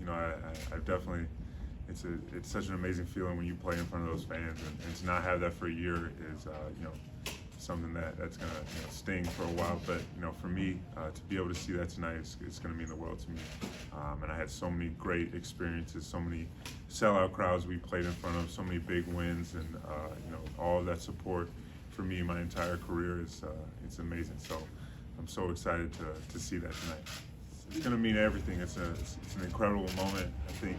I definitely, it's such an amazing feeling when you play in front of those fans, and to not have that for a year is, something that's gonna sting for a while. But for me, to be able to see that tonight, it's gonna mean the world to me. And I had so many great experiences, so many sellout crowds we played in front of, so many big wins, and all of that support for me my entire career is it's amazing. So I'm so excited to see that tonight. It's gonna mean everything. It's an incredible moment. I think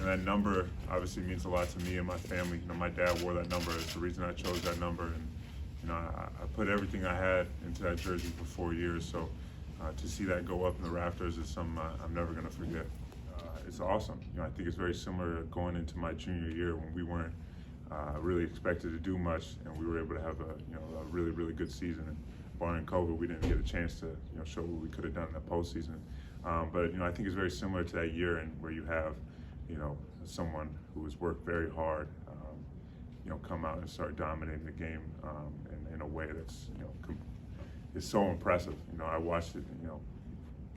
that number obviously means a lot to me and my family. My dad wore that number. It's the reason I chose that number, and I put everything I had into that jersey for 4 years. So to see that go up in the rafters is something I'm never gonna forget. It's awesome. I think it's very similar to going into my junior year when we weren't really expected to do much, and we were able to have a really, really good season. And barring COVID, we didn't get a chance to show what we could have done in the postseason. But I think it's very similar to that year, and where you have someone who has worked very hard, come out and start dominating the game in a way that's is so impressive. I watched it.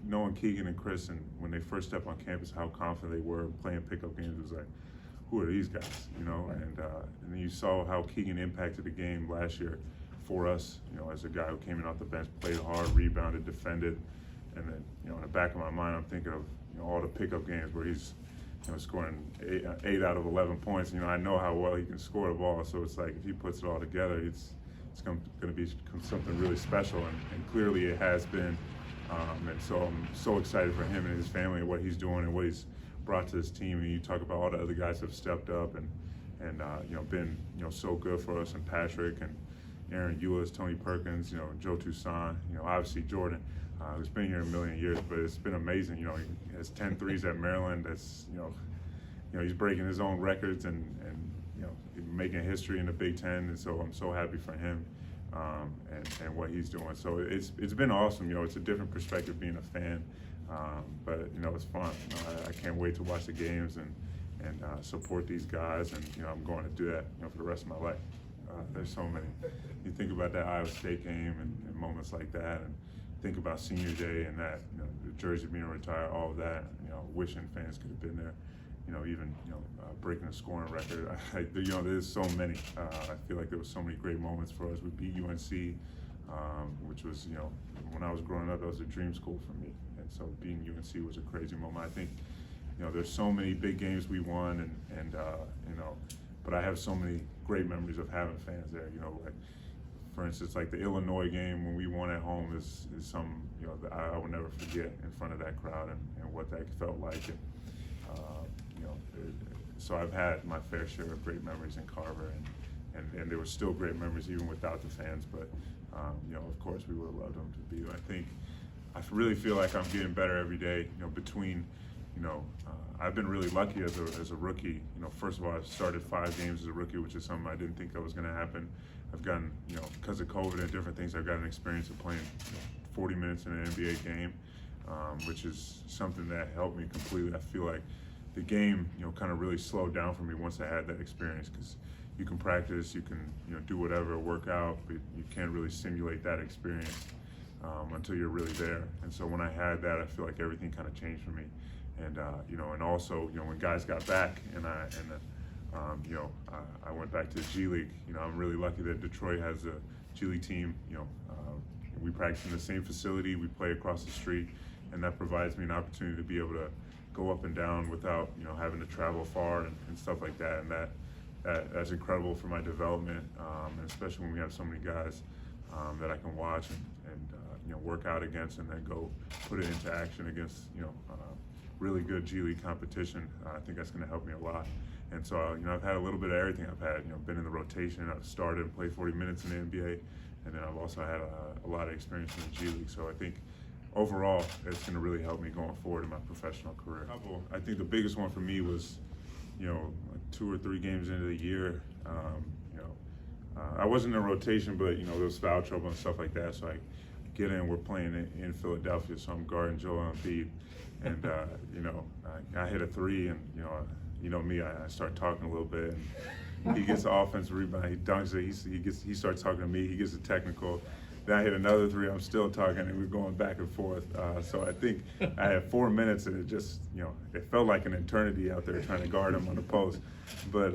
Knowing Keegan and Chris, and when they first stepped on campus, how confident they were playing pickup games, it was like, who are these guys? And then you saw how Keegan impacted the game last year for us. As a guy who came in off the bench, played hard, rebounded, defended, and then in the back of my mind, I'm thinking of all the pickup games where he's scoring 8 out of 11 points. I know how well he can score the ball, so it's like if he puts it all together, it's going to be something really special, and clearly it has been. And so I'm so excited for him and his family and what he's doing and what he's brought to this team. And you talk about all the other guys that have stepped up and been so good for us, and Patrick and Aaron Ewis, Tony Perkins, Joe Toussaint, obviously Jordan, who's been here a million years, but it's been amazing. He has 10 threes at Maryland. That's he's breaking his own records and making history in the Big Ten, and so I'm so happy for him and what he's doing. So it's been awesome. It's a different perspective being a fan, but it's fun. I can't wait to watch the games and support these guys, and I'm going to do that for the rest of my life. There's so many. You think about that Iowa State game and moments like that, and think about senior day and that the jersey being retired, all of that. Wishing fans could have been there. Even breaking a scoring record. There's so many. I feel like there was so many great moments for us. We beat UNC, which was when I was growing up, that was a dream school for me, and so beating UNC was a crazy moment. I think there's so many big games we won, and but I have so many great memories of having fans there. Like for instance, like the Illinois game when we won at home is something that I will never forget in front of that crowd and what that felt like. And, so I've had my fair share of great memories in Carver, and there were still great memories even without the fans. But of course, we would have loved them to be. I think I really feel like I'm getting better every day. I've been really lucky as a rookie. First of all, I started 5 games as a rookie, which is something I didn't think that was going to happen. I've gotten, because of COVID and different things, I've got an experience of playing 40 minutes in an NBA game, which is something that helped me completely. I feel like the game, kind of really slowed down for me once I had that experience, because you can practice, you can, do whatever, work out, but you can't really simulate that experience until you're really there. And so when I had that, I feel like everything kind of changed for me. And and also, when guys got back, and I went back to the G League. I'm really lucky that Detroit has a G League team. We practice in the same facility, we play across the street, and that provides me an opportunity to be able to go up and down without having to travel far and stuff like that. And that's incredible for my development, and especially when we have so many guys that I can watch and work out against, and then go put it into action against really good G League competition. I think that's going to help me a lot. And so I've had a little bit of everything. I've had been in the rotation. I've started and played 40 minutes in the NBA, and then I've also had a lot of experience in the G League. So I think overall, it's going to really help me going forward in my professional career. I think the biggest one for me was, 2 or 3 games into the year. I wasn't in a rotation, but there was foul trouble and stuff like that. So I get in. We're playing in Philadelphia, so I'm guarding Joel Embiid, and I hit a 3, and me, I start talking a little bit, and he gets the offensive rebound. He dunks it. He starts talking to me. He gets a technical. then I hit another three. I'm still talking, and we're going back and forth. So I think I had 4 minutes, and it just, it felt like an eternity out there trying to guard him on the post. But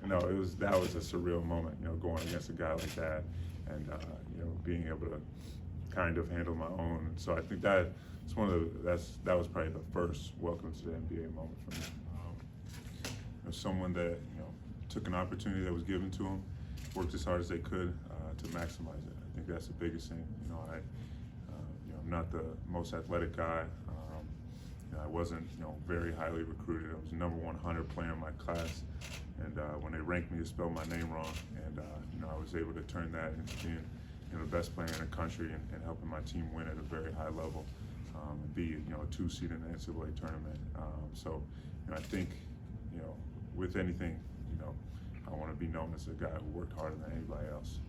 no, that was a surreal moment, going against a guy like that, and being able to kind of handle my own. And so I think that was probably the first welcome to the NBA moment for me. Someone that took an opportunity that was given to him, worked as hard as they could to maximize it. I think that's the biggest thing. I'm not the most athletic guy. I wasn't very highly recruited. I was the number 100 player in my class, and when they ranked me, they spelled my name wrong, and I was able to turn that into being the best player in the country and helping my team win at a very high level, and be a 2 seed in the NCAA tournament. So I think with anything, I want to be known as a guy who worked harder than anybody else.